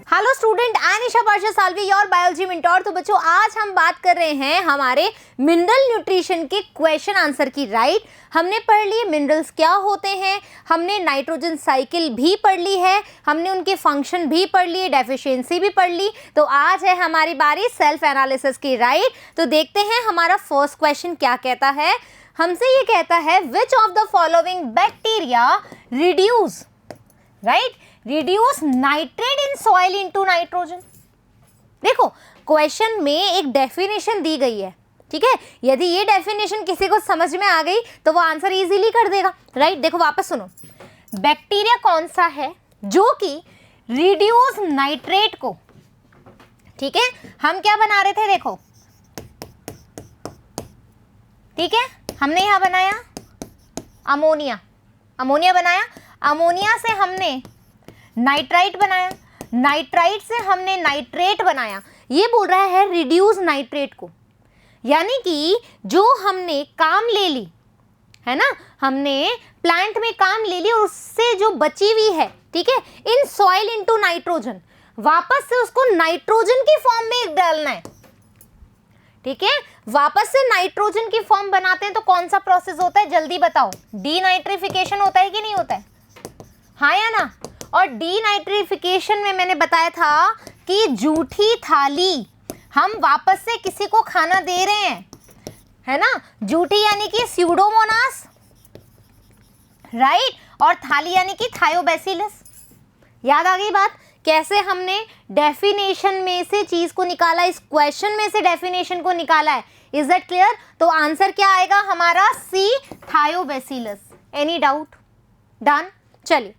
Hello student, आई निशा पार्षद Salvi, your biology mentor. तो बच्चों, आज हम बात कर रहे हैं हमारे मिनरल न्यूट्रिशन के क्वेश्चन आंसर की। राइट, हमने पढ़ लिए मिनरल्स क्या होते हैं, हमने नाइट्रोजन साइकिल भी पढ़ ली है, हमने उनके फंक्शन भी पढ़ लिए, डेफिशिएंसी भी पढ़ ली। तो आज है हमारी बारी सेल्फ एनालिसिस की। राइट, तो देखते हैं हमारा फर्स्ट क्वेश्चन क्या कहता है। हमसे ये कहता है विच of the following bacteria reduce nitrate in soil into nitrogen. देखो, क्वेश्चन में एक डेफिनेशन दी गई है, ठीक है। यदि ये डेफिनेशन किसी को समझ में आ गई तो वो आंसर इजीली कर देगा। राइट, देखो वापस सुनो, बैक्टीरिया कौन सा है जो कि रिड्यूस नाइट्रेट को, ठीक है, हम क्या बना रहे थे, देखो, ठीक है, हमने यहां बनाया अमोनिया बनाया, अमोनिया से हमने नाइट्राइट बनाया, नाइट्राइट से हमने नाइट्रेट बनाया। ये बोल रहा है रिड्यूस नाइट्रेट को, यानी कि जो हमने काम ले ली है ना, हमने प्लांट में काम ले ली और उससे जो बची हुई है, ठीक है, इन सॉइल इनटू नाइट्रोजन, वापस से उसको नाइट्रोजन की फॉर्म में डालना है, ठीक है। वापस से नाइट्रोजन की फॉर्म बनाते हैं तो कौन सा प्रोसेस होता है, जल्दी बताओ। डीनाइट्रिफिकेशन होता है कि नहीं होता है, हाँ या ना। और डीनाइट्रिफिकेशन में मैंने बताया था कि जूठी थाली हम वापस से किसी को खाना दे रहे हैं, है ना। जूठी यानी कि स्यूडोमोनास, राइट, और थाली यानी कि थायोबैसिलस। याद आ गई बात, कैसे हमने डेफिनेशन में से चीज को निकाला, इस क्वेश्चन में से डेफिनेशन को निकाला है। Is that clear? तो आंसर क्या आएगा हमारा, सी, थायोबैसिलस। Any doubt? डन। चलिए,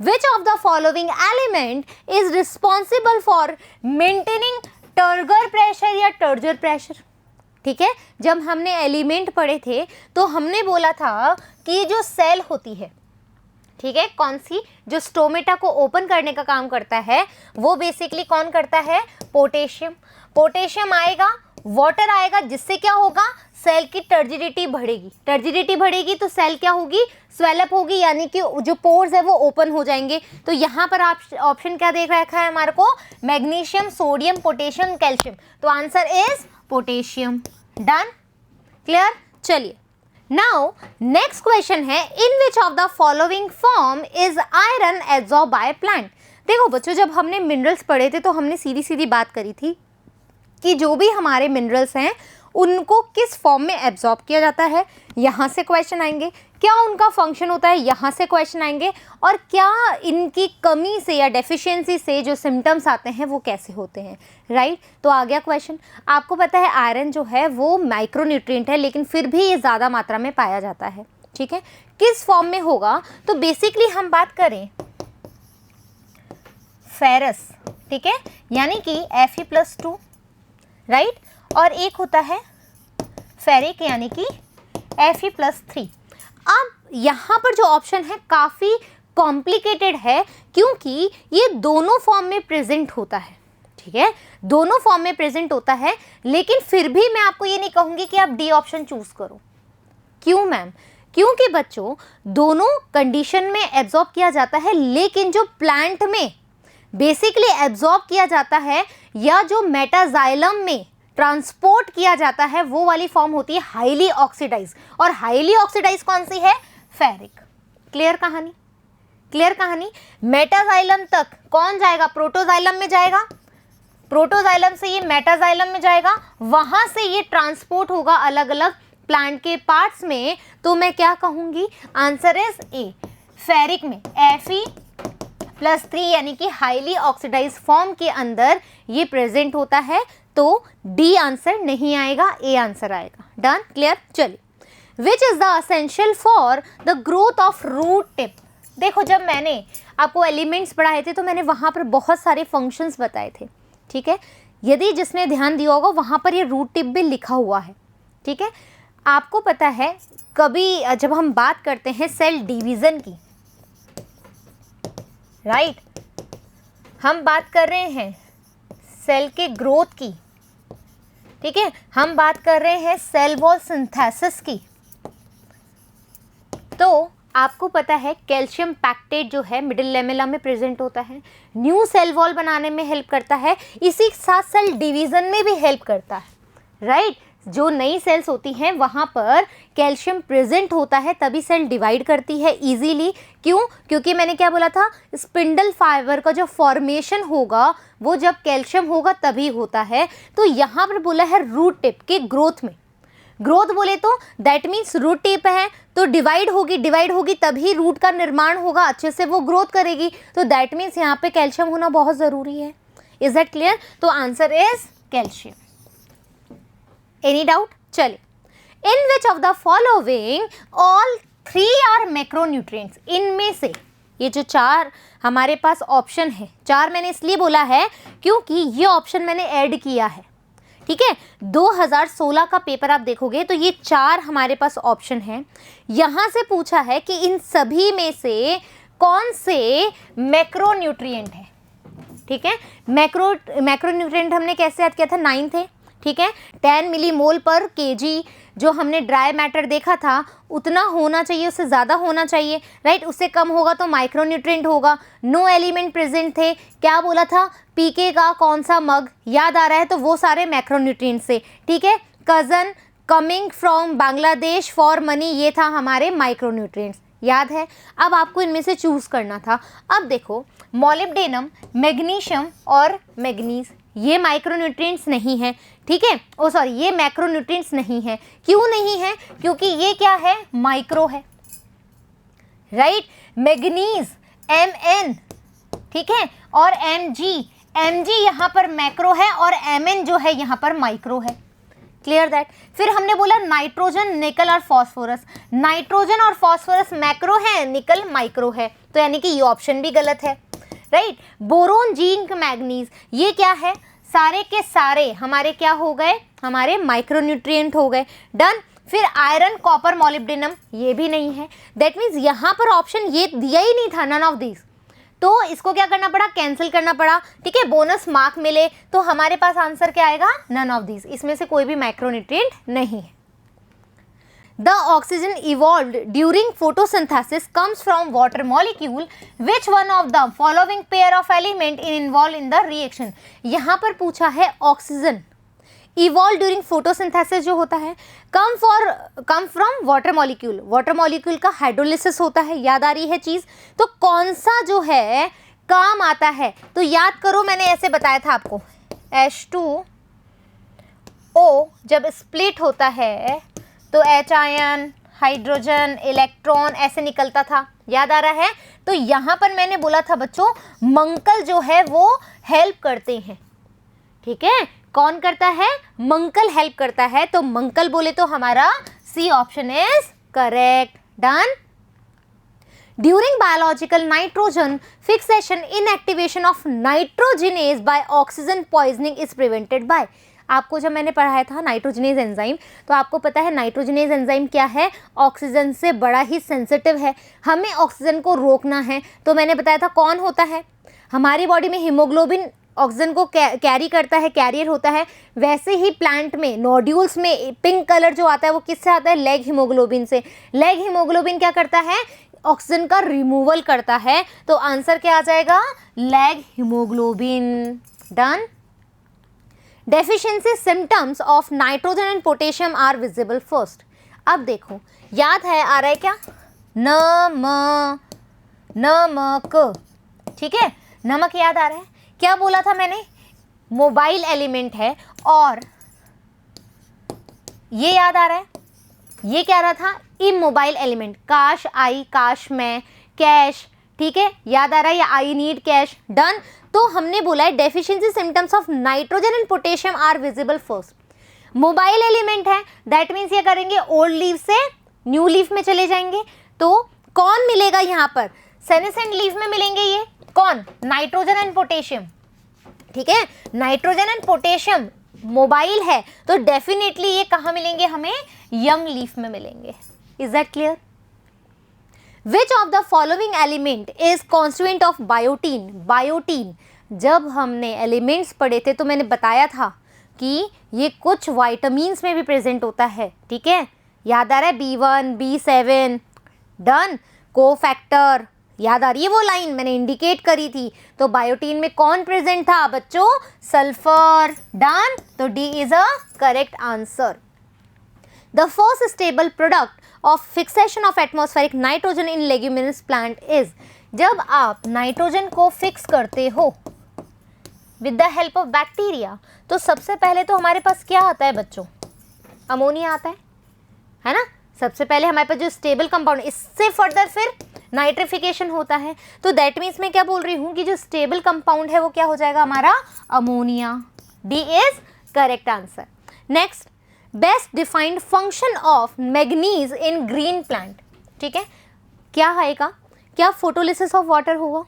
Which of the following element is responsible for maintaining turgor pressure या turgor pressure? ठीक है, जब हमने एलिमेंट पढ़े थे तो हमने बोला था कि जो सेल होती है, ठीक है, कौन सी, जो स्टोमेटा को ओपन करने का काम करता है, वो बेसिकली कौन करता है, पोटेशियम। पोटेशियम आएगा, वाटर आएगा, जिससे क्या होगा, सेल की टर्जिडिटी बढ़ेगी। टर्जिडिटी बढ़ेगी तो सेल क्या होगी, स्वेलअप होगी, यानी कि जो पोर्स है वो ओपन हो जाएंगे। तो यहाँ पर आप ऑप्शन क्या देख रखा है हमारे को, मैग्नीशियम, सोडियम, पोटेशियम, कैल्शियम। तो answer is potassium. Done, clear. चलिए, नाउ नेक्स्ट क्वेश्चन है, in which of the following form is iron absorb by plant. देखो बच्चों, जब हमने मिनरल्स पढ़े थे तो हमने सीधी सीधी बात करी थी कि जो भी हमारे मिनरल्स हैं उनको किस फॉर्म में एब्जॉर्ब किया जाता है, यहाँ से क्वेश्चन आएंगे। क्या उनका फंक्शन होता है, यहाँ से क्वेश्चन आएंगे। और क्या इनकी कमी से या डेफिशिएंसी से जो सिम्टम्स आते हैं वो कैसे होते हैं। राइट, तो आ गया क्वेश्चन। आपको पता है आयरन जो है वो माइक्रोन्यूट्रिएंट है, लेकिन फिर भी ये ज़्यादा मात्रा में पाया जाता है, ठीक है। किस फॉर्म में होगा, तो बेसिकली हम बात करें फेरस, ठीक है, यानी कि Fe+2, राइट, और एक होता है फेरिक यानी कि Fe+3। अब यहाँ पर जो ऑप्शन है काफ़ी कॉम्प्लिकेटेड है, क्योंकि ये दोनों फॉर्म में प्रेजेंट होता है, ठीक है, दोनों फॉर्म में प्रेजेंट होता है। लेकिन फिर भी मैं आपको ये नहीं कहूँगी कि आप डी ऑप्शन चूज करो। क्यों मैम? क्योंकि बच्चों दोनों कंडीशन में एब्जॉर्ब किया जाता है, लेकिन जो प्लांट में बेसिकली एब्जॉर्ब किया जाता है या जो मेटाजाइलम में ट्रांसपोर्ट किया जाता है, वो वाली फॉर्म होती है हाईली ऑक्सीडाइज। और हाईली ऑक्सीडाइज कौन सी है, फेरिक। क्लियर कहानी, क्लियर कहानी। मेटाजाइलम तक कौन जाएगा, प्रोटोजाइलम में जाएगा, प्रोटोजाइलम से ये मेटाजाइलम में जाएगा, वहां से ये ट्रांसपोर्ट होगा अलग अलग प्लांट के पार्ट्स में। तो मैं क्या कहूंगी, आंसर इज ए, फेरिक में Fe+3 यानी कि हाईली ऑक्सीडाइज फॉर्म के अंदर ये प्रेजेंट होता है। तो डी आंसर नहीं आएगा, ए आंसर आएगा। Done, clear. चलिए, which is the essential for the growth of root tip. देखो, जब मैंने आपको एलिमेंट्स पढ़ाए थे तो मैंने वहां पर बहुत सारे फंक्शंस बताए थे, ठीक है। यदि जिसने ध्यान दिया होगा वहां पर ये रूट टिप भी लिखा हुआ है, ठीक है। आपको पता है कभी जब हम बात करते हैं सेल डिवीजन की, राइट, हम बात कर रहे हैं सेल के ग्रोथ की, ठीक है, हम बात कर रहे हैं सेल वॉल सिंथेसिस की। तो आपको पता है कैल्शियम पैक्टेट जो है मिडिल लेमेला में प्रेजेंट होता है, न्यू सेल वॉल बनाने में हेल्प करता है, इसी के साथ सेल डिवीज़न में भी हेल्प करता है, राइट। जो नई सेल्स होती हैं वहाँ पर कैल्शियम प्रेजेंट होता है, तभी सेल डिवाइड करती है इजीली। क्यों? क्योंकि मैंने क्या बोला था, स्पिंडल फाइबर का जो फॉर्मेशन होगा वो जब कैल्शियम होगा तभी होता है। तो यहाँ पर बोला है रूट टिप के ग्रोथ में, ग्रोथ बोले तो दैट मीन्स रूट टिप है तो डिवाइड होगी तभी रूट का निर्माण होगा, अच्छे से वो ग्रोथ करेगी। तो दैट मीन्स यहाँ पे कैल्शियम होना बहुत ज़रूरी है। Is that clear? तो answer is calcium. Any doubt? चलिए, in which of the following all 3 are macronutrients, इनमें से ये जो 4 हमारे पास ऑप्शन है, 4 मैंने इसलिए बोला है क्योंकि ये ऑप्शन मैंने ऐड किया है, ठीक है। 2016 का पेपर आप देखोगे तो ये 4 हमारे पास ऑप्शन हैं। यहाँ से पूछा है कि इन सभी में से कौन से मैक्रोन्यूट्रिएंट है, ठीक है। मैक्रोन्यूट्रिएंट हमने कैसे याद किया था, 9 थे, ठीक है। 10 मिलीमोल पर केजी जो हमने ड्राई मैटर देखा था उतना होना चाहिए, उससे ज़्यादा होना चाहिए, राइट। उससे कम होगा तो माइक्रोन्यूट्रिएंट होगा। नो एलिमेंट प्रेजेंट थे, क्या बोला था, पीके का कौन सा मग याद आ रहा है, तो वो सारे मैक्रोन्यूट्रिएंट से, ठीक है। Cousin, coming from Bangladesh for money, ये था हमारे माइक्रोन्यूट्रिएंट्स, याद है। अब आपको इनमें से चूज़ करना था। अब देखो, मॉलिब्डेनम, मैग्नीशियम और मैग्नीज ये माइक्रोन्यूट्रिएंट्स नहीं है, ठीक है। ओ सॉरी, ये मैक्रोन्यूट्रिएंट्स नहीं है। क्यों नहीं है? क्योंकि ये क्या है, माइक्रो है, राइट। मैग्नीज Mn, ठीक है, और Mg यहाँ पर मैक्रो है और Mn जो है यहाँ पर माइक्रो है। Clear that? फिर हमने बोला नाइट्रोजन, निकल और फॉस्फोरस, नाइट्रोजन और फॉस्फोरस मैक्रो है, निकल माइक्रो है, तो यानी कि ये ऑप्शन भी गलत है, राइट। बोरोन, जिंक, मैग्नीज ये क्या है, सारे के सारे हमारे क्या हो गए, हमारे माइक्रोन्यूट्रिएंट हो गए, डन। फिर आयरन, कॉपर, मॉलिब्डेनम ये भी नहीं है, दैट मीन्स यहाँ पर ऑप्शन ये दिया ही नहीं था, नन ऑफ दिस, तो इसको क्या करना पड़ा, कैंसिल करना पड़ा, ठीक है। बोनस मार्क मिले तो हमारे पास आंसर क्या आएगा, नन ऑफ दिस, इसमें से कोई भी माइक्रोन्यूट्रिएंट नहीं है। The oxygen evolved during photosynthesis comes from water molecule. Which one of the following pair of element involved in the reaction? यहाँ पर पूछा है ऑक्सीजन इवॉल्व ड्यूरिंग फोटोसिंथेसिस जो होता है come from water molecule, water molecule का hydrolysis होता है, याद आ रही है चीज़। तो कौन सा जो है काम आता है, तो याद करो मैंने ऐसे बताया था आपको, H2O जब स्प्लिट होता है तो H आयन, हाइड्रोजन, इलेक्ट्रॉन ऐसे निकलता था, याद आ रहा है। तो यहाँ पर मैंने बोला था बच्चों, मंकल जो है वो हेल्प करते हैं, ठीक है। कौन करता है, मंकल हेल्प करता है, तो मंकल बोले तो हमारा C option is correct, done. During biological nitrogen fixation inactivation of nitrogenase by oxygen poisoning is prevented by, आपको जब मैंने पढ़ाया था नाइट्रोजनेज एंजाइम, तो आपको पता है नाइट्रोजनेज एंजाइम क्या है, ऑक्सीजन से बड़ा ही सेंसिटिव है, हमें ऑक्सीजन को रोकना है। तो मैंने बताया था कौन होता है, हमारी बॉडी में हीमोग्लोबिन ऑक्सीजन को कैरी करता है, कैरियर होता है। वैसे ही प्लांट में नोड्यूल्स में पिंक कलर जो आता है वो किससे आता है, लेग हीमोग्लोबिन से। लेग हीमोग्लोबिन क्या करता है, ऑक्सीजन का रिमूवल करता है, तो आंसर क्या आ जाएगा, leg haemoglobin, done. Deficiency symptoms of nitrogen and potassium are visible first. अब देखो, याद है, आ रहा है क्या, नमक, ठीक है, नमक याद आ रहा है। क्या बोला था मैंने, मोबाइल एलिमेंट है, और ये याद आ रहा है, ये क्या रहा था, इमोबाइल एलिमेंट, काश आई, काश मैं, कैश, ठीक है, याद आ रहा है, या आई नीड कैश, डन। तो हमने बोला है deficiency symptoms of nitrogen and potassium are visible first. Mobile element है, दैट मीन्स ये करेंगे ओल्ड लीफ से न्यू लीफ में चले जाएंगे, तो कौन मिलेगा यहाँ पर, सेनेसेंट लीफ में मिलेंगे, ये कौन, नाइट्रोजन एंड पोटेशियम, ठीक है। नाइट्रोजन एंड पोटेशियम मोबाइल है, तो डेफिनेटली ये कहाँ मिलेंगे हमें, यंग लीफ में मिलेंगे। Is that clear? Which of the following element is constituent of biotin. Biotin जब हमने एलिमेंट्स पढ़े थे तो मैंने बताया था कि ये कुछ वाइटामिन्स में भी प्रेजेंट होता है, ठीक है, याद आ रहा है, B1, B7, डन। कोफैक्टर, याद आ रही है वो लाइन मैंने इंडिकेट करी थी। तो बायोटीन में कौन प्रेजेंट था बच्चों? सल्फर। डन। तो D is a correct answer. The first stable product of fixation of atmospheric nitrogen in leguminous plant is, जब आप नाइट्रोजन को फिक्स करते हो with the help of bacteria, तो सबसे पहले तो हमारे पास क्या आता है बच्चों? अमोनिया आता है ना? सबसे पहले हमारे पास जो स्टेबल कंपाउंड, इससे फर्दर फिर नाइट्रिफिकेशन होता है। तो दैट मीन्स मैं क्या बोल रही हूँ कि जो स्टेबल कंपाउंड है वो क्या हो जाएगा हमारा? Ammonia. D is correct answer. Next, best defined function of manganese in green plant. ठीक है, क्या आएगा? क्या फोटोलिसिस ऑफ वाटर होगा,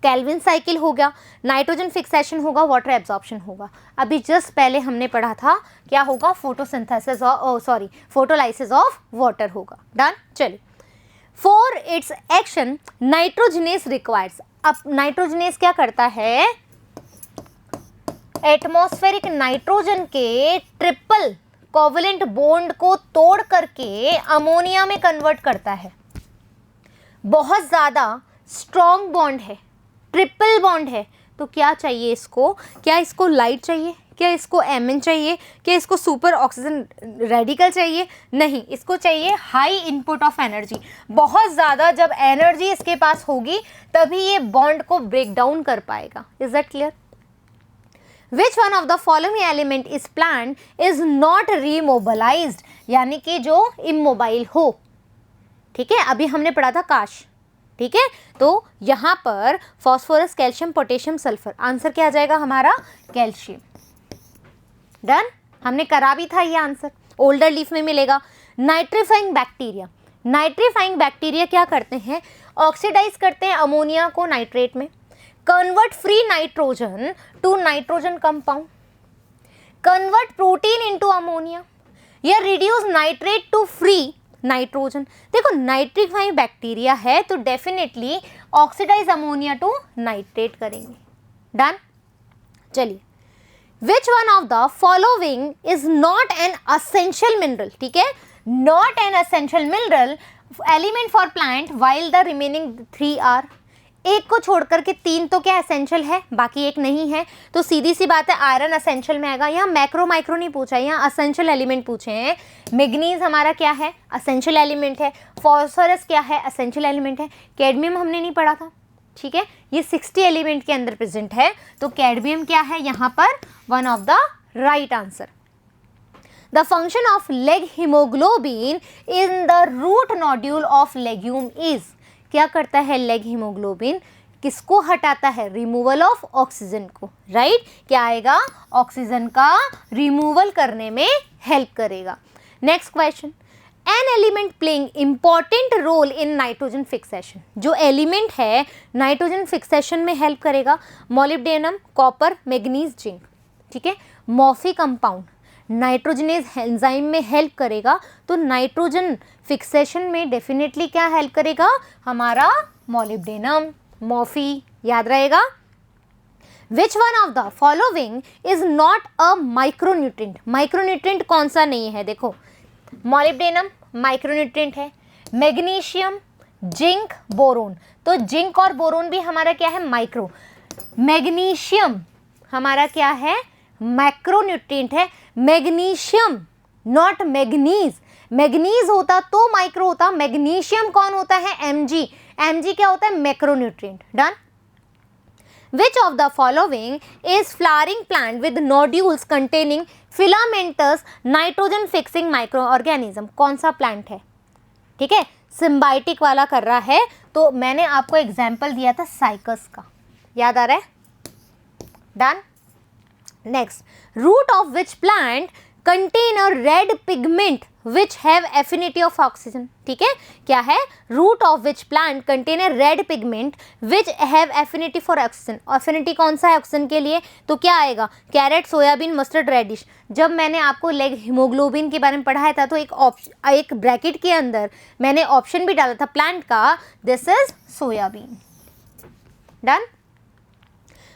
केल्विन साइकिल हो गया, नाइट्रोजन फिक्सेशन होगा, वाटर एब्जॉर्प्शन होगा। अभी जस्ट पहले हमने पढ़ा था क्या होगा? Photosynthesis sorry photolysis of water होगा। डन। चलिए, for its action nitrogenase requires. अब नाइट्रोजनेस क्या करता है? एटमॉस्फेरिक नाइट्रोजन के ट्रिपल कोवलेंट बॉन्ड को तोड़ करके अमोनिया में कन्वर्ट करता है। बहुत ज़्यादा स्ट्रॉन्ग बॉन्ड है, ट्रिपल बॉन्ड है, तो क्या चाहिए इसको? क्या इसको लाइट चाहिए? क्या इसको एमएन चाहिए? क्या इसको सुपर ऑक्सीजन रेडिकल चाहिए? नहीं, इसको चाहिए हाई इनपुट ऑफ एनर्जी। बहुत ज़्यादा जब एनर्जी इसके पास होगी तभी ये बॉन्ड को ब्रेक डाउन कर पाएगा। Is that clear? Which one of the following element is plant is not remobilised, यानी कि जो इमोबाइल हो। ठीक है, अभी हमने पढ़ा था काश। ठीक है, तो यहाँ पर phosphorus, calcium, potassium, sulphur, answer क्या आ जाएगा हमारा? कैल्शियम। डन। हमने करा भी था ये आंसर, ओल्डर लीफ में मिलेगा। नाइट्रीफाइंग बैक्टीरिया, नाइट्रीफाइंग बैक्टीरिया क्या करते हैं? ऑक्सीडाइज करते हैं अमोनिया को नाइट्रेट में, convert free nitrogen to nitrogen compound, convert protein into ammonia, या reduce nitrate to free nitrogen. देखो, नाइट्रीफाइंग बैक्टीरिया है तो definitely oxidise ammonia to nitrate करेंगे। डन। चलिए, which one of the following is not an essential mineral? ठीक है, not an essential mineral element for plant while the remaining 3 are. एक को छोड़ करके 3 तो क्या एसेंशियल है, बाकी एक नहीं है, तो सीधी सी बात है आयरन एसेंशियल में आएगा। यहाँ मैक्रो माइक्रो नहीं पूछा है, यहाँ एसेंशियल एलिमेंट पूछे हैं। मैग्नीज हमारा क्या है? एसेंशियल एलिमेंट है। फॉस्फोरस क्या है? एसेंशियल एलिमेंट है। कैडमियम हमने नहीं पढ़ा था। ठीक है, ये 60 एलिमेंट के अंदर प्रेजेंट है, तो कैडमियम क्या है यहाँ पर? One of the right answer. The function of leg haemoglobin in the root nodule of legume is, क्या करता है लेग हीमोग्लोबिन? किसको हटाता है? रिमूवल ऑफ ऑक्सीजन को। राइट, क्या आएगा? ऑक्सीजन का रिमूवल करने में हेल्प करेगा। Next question, an element playing important role in nitrogen fixation. जो एलिमेंट है नाइट्रोजन फिक्सेशन में हेल्प करेगा, मॉलिब्डेनम, कॉपर, मैग्नीज, जिंक। ठीक है, मॉर्फी कंपाउंड नाइट्रोजनेज एंजाइम में हेल्प करेगा, तो नाइट्रोजन फिक्सेशन में डेफिनेटली क्या हेल्प करेगा? हमारा मॉलिब्डेनम, मॉर्फी, याद रहेगा। विच one of the following is not a micronutrient? Micronutrient कौन सा नहीं है? देखो, मॉलिब्डेनम माइक्रोन्यूट्रिएंट है, मैग्नीशियम, जिंक, बोरोन, तो जिंक और बोरोन भी हमारा क्या है? माइक्रो। मैग्नीशियम हमारा क्या है? मैक्रोन्यूट्रिएंट है। मैग्नीशियम नॉट मैग्नीज, मैग्नीज होता तो माइक्रो होता, मैग्नीशियम कौन होता है? Mg, Mg क्या होता है? Macronutrient. Done. Which of the following is flowering plant with nodules containing filamentous nitrogen fixing micro organism? कौन सा प्लांट है? ठीक है, सिम्बायोटिक वाला कर रहा है, तो मैंने आपको एग्जाम्पल दिया था साइकस का, याद आ रहा है? Done. Next, root of which plant contain a red pigment which have affinity of oxygen? ठीक है, क्या है? Root of which plant contain a red pigment which have affinity for oxygen. Affinity कौन सा है ऑक्सीजन के लिए? तो क्या आएगा? Carrot, soybean, mustard, radish. जब मैंने आपको लेग हीमोग्लोबिन के बारे में पढ़ाया था तो एक ब्रैकेट के अंदर मैंने ऑप्शन भी डाला था प्लांट का, this is soybean. Done.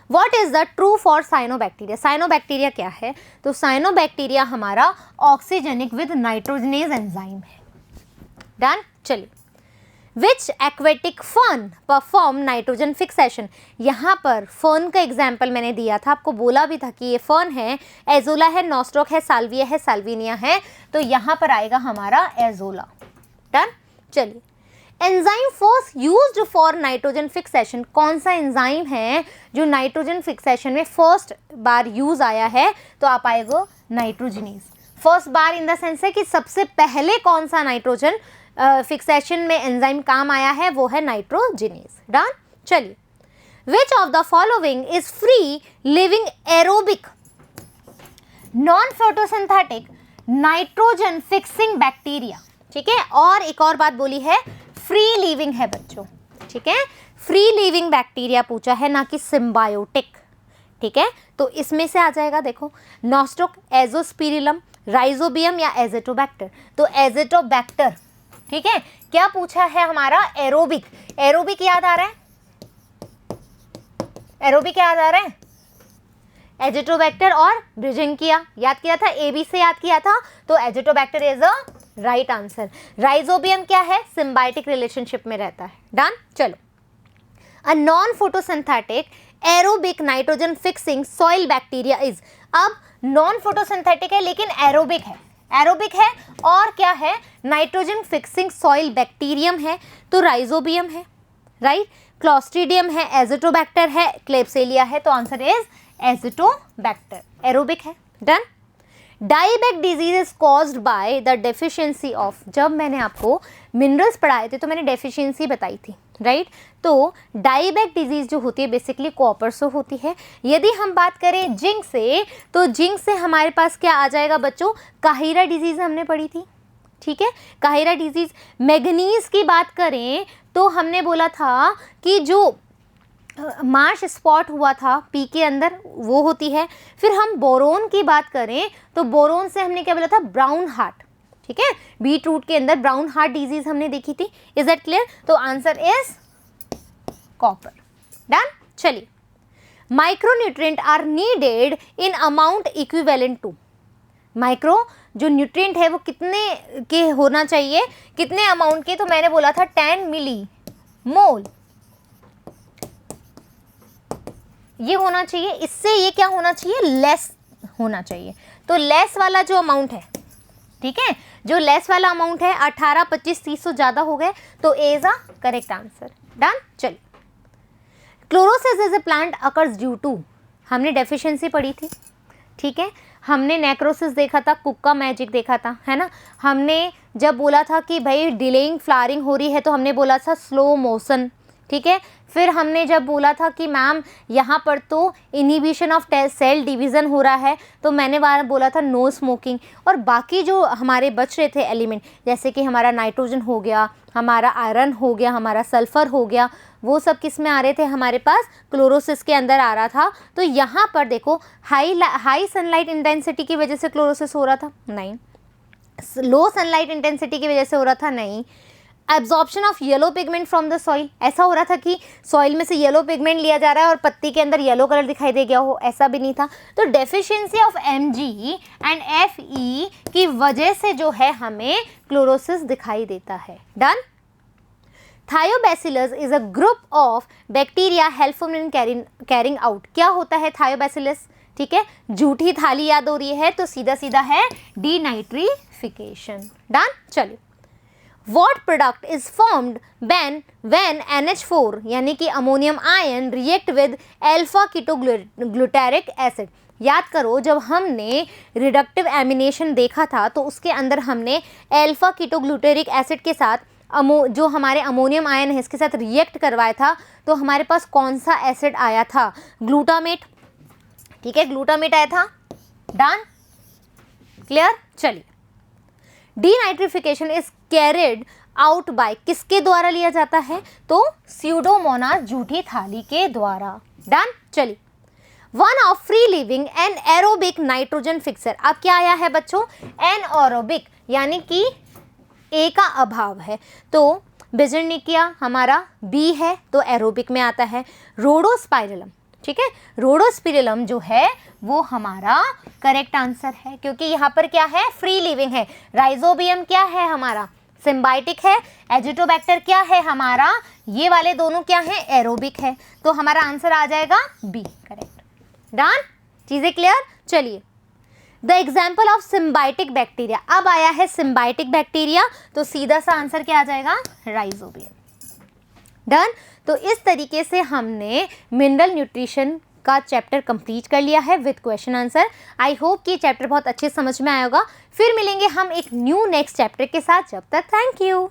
What is the true for cyanobacteria? Cyanobacteria क्या है? तो साइनोबैक्टीरिया हमारा ऑक्सीजेनिक विद नाइट्रोजनेज एंजाइम है। डन। चलिए, which aquatic fern perform nitrogen fixation. यहाँ पर फर्न का एग्जाम्पल मैंने दिया था, आपको बोला भी था कि ये फर्न है, एजोला है, नॉस्ट्रॉक है, साल्विया है, साल्विनिया है, तो यहाँ पर आएगा हमारा एजोला। डन। चलिए, enzyme first used for nitrogen fixation, कौन सा एंजाइम है जो नाइट्रोजन फिक्सेशन में फर्स्ट बार यूज आया है, तो आप आएगा nitrogenase. First bar in the sense है कि सबसे पहले कौन सा नाइट्रोजन फिक्सेशन में एंजाइम काम आया है, वो है नाइट्रोजनेज। डन। चलिए, विच of the following is free living aerobic non photosynthetic nitrogen fixing bacteria. ठीक है, और एक और बात बोली है, फ्री लिविंग है बच्चों। ठीक है, फ्री लिविंग बैक्टीरिया पूछा है, ना कि सिम्बायोटिक। ठीक है, तो इसमें से आ जाएगा, देखो, नॉस्ट्रोक, एजोस्पिरिलम, राइजोबियम या एजेटोबैक्टर। तो एजेटोबैक्टर। ठीक है, क्या पूछा है हमारा, एरोबिक। एरोबिक याद आ रहा है, एरोबिक याद आ रहा है, एजेटोबैक्टर और ब्रिजिंकिया याद किया था, AB से याद किया था, तो Azotobacter is a right answer. Rhizobium क्या है, सिम्बायोटिक रिलेशनशिप में रहता है। डन। चलो, a non photosynthetic aerobic nitrogen fixing soil bacteria is. अब नॉन फोटोसिंथेटिक है लेकिन एरोबिक है, एरोबिक है और क्या है, नाइट्रोजन फिक्सिंग सॉइल बैक्टीरियम है, तो राइजोबियम है, राइट, क्लॉस्ट्रीडियम है, एजेटोबैक्टर है, क्लेब्सिलिया है, तो आंसर इज एजेटोबैक्टर, एरोबिक है। Done. Dieback disease is caused by the deficiency of, जब मैंने आपको मिनरल्स पढ़ाए थे तो मैंने डेफिशिएंसी बताई थी, राइट। तो डाइबैक डिजीज जो होती है बेसिकली कॉपर से होती है। यदि हम बात करें जिंक से, तो जिंक से हमारे पास क्या आ जाएगा बच्चों, काहिरा डिजीज हमने पढ़ी थी। ठीक है, काहिरा डिजीज। मैग्नीज की बात करें तो हमने बोला था कि जो मार्श स्पॉट हुआ था पी के अंदर, वो होती है। फिर हम बोरोन की बात करें तो बोरोन से हमने क्या बोला था, ब्राउन हार्ट। ठीक है, बीट रूट के अंदर ब्राउन हार्ट डिजीज हमने देखी थी। Is that clear? तो आंसर इज कॉपर। डन। चलिए, micronutrient are needed in amount equivalent to. Micro जो न्यूट्रिएंट है वो कितने के होना चाहिए, कितने अमाउंट के, तो मैंने बोला था 10 मिली मोल ये होना चाहिए। इससे ये क्या होना चाहिए, लेस होना चाहिए। तो लेस वाला जो अमाउंट है, ठीक है, जो लेस वाला अमाउंट है 18, 25, 30 से ज़्यादा हो गए, तो A is a correct answer. Done. चलिए, chlorosis is a plant occurs due to, हमने डेफिशिएंसी पढ़ी थी। ठीक है, हमने नेक्रोसिस देखा था, कुक्का मैजिक देखा था, है ना। हमने जब बोला था कि भाई डिलेइंग फ्लावरिंग हो रही है तो हमने बोला था स्लो मोशन। ठीक है, फिर हमने जब बोला था कि मैम यहाँ पर तो इनहिबिशन ऑफ सेल डिवीज़न हो रहा है, तो मैंने वहाँ बोला था नो स्मोकिंग। और बाकी जो हमारे बच रहे थे एलिमेंट, जैसे कि हमारा नाइट्रोजन हो गया, हमारा आयरन हो गया, हमारा सल्फर हो गया, वो सब किस में आ रहे थे, हमारे पास क्लोरोसिस के अंदर आ रहा था। तो यहाँ पर देखो, हाई सनलाइट इंटेंसिटी की वजह से क्लोरोसिस हो रहा था, नहीं। लो सनलाइट इंटेंसिटी की वजह से हो रहा था, नहीं। Absorption of yellow pigment from the soil, ऐसा हो रहा था कि सॉइल में से येलो पिगमेंट लिया जा रहा है और पत्ती के अंदर येलो कलर दिखाई दे गया हो, ऐसा भी नहीं था। तो deficiency of Mg and Fe की वजह से जो है हमें क्लोरोसिस दिखाई देता है। Done. Thiobacillus is a group of bacteria helpful in carrying out. क्या होता है थायोबैसिलस? ठीक है, झूठी थाली याद हो रही है तो सीधा सीधा है डीनाइट्रिफिकेशन। डन। चलिए, What product is formed when NH4 यानी कि ammonium ion react with alpha ketoglutaric acid. याद करो, जब हमने रिडक्टिव एमिनेशन देखा था तो उसके अंदर हमने अल्फा कीटोग्लूटारिक एसिड के साथ जो हमारे अमोनियम आयन है इसके साथ रिएक्ट करवाया था, तो हमारे पास कौन सा एसिड आया था, ग्लूटामेट। ठीक है, ग्लूटामेट आया था। डन। क्लियर। चलिए, denitrification is carried out by, किसके द्वारा लिया जाता है, तो स्यूडोमोनास झूठी थाली के द्वारा। डन। चलिए, one of free living and aerobic nitrogen fixer. अब क्या आया है बच्चों, एनएरोबिक यानी कि ए का अभाव है, तो बिजर्निकिया हमारा बी है तो एरोबिक में आता है। रोडोस्पाइरलम, ठीक है, रोडोस्पिरिलम जो है वो हमारा करेक्ट आंसर है, क्योंकि यहाँ पर क्या है, फ्री लिविंग है। राइजोबियम क्या है हमारा, सिम्बाइटिक है। एजिटोबैक्टर क्या है हमारा, ये वाले दोनों क्या है, एरोबिक है। तो हमारा आंसर आ जाएगा बी, करेक्ट। डन, चीजें क्लियर। चलिए, the example of symbiotic bacteria, अब आया है सिम्बाइटिक बैक्टीरिया, तो सीधा सा आंसर क्या आ जाएगा, राइजोबियम। डन। तो इस तरीके से हमने मिनरल न्यूट्रिशन का चैप्टर कंप्लीट कर लिया है with question answer. I hope कि चैप्टर बहुत अच्छे समझ में आया होगा। फिर मिलेंगे हम एक न्यू नेक्स्ट चैप्टर के साथ, जब तक थैंक यू।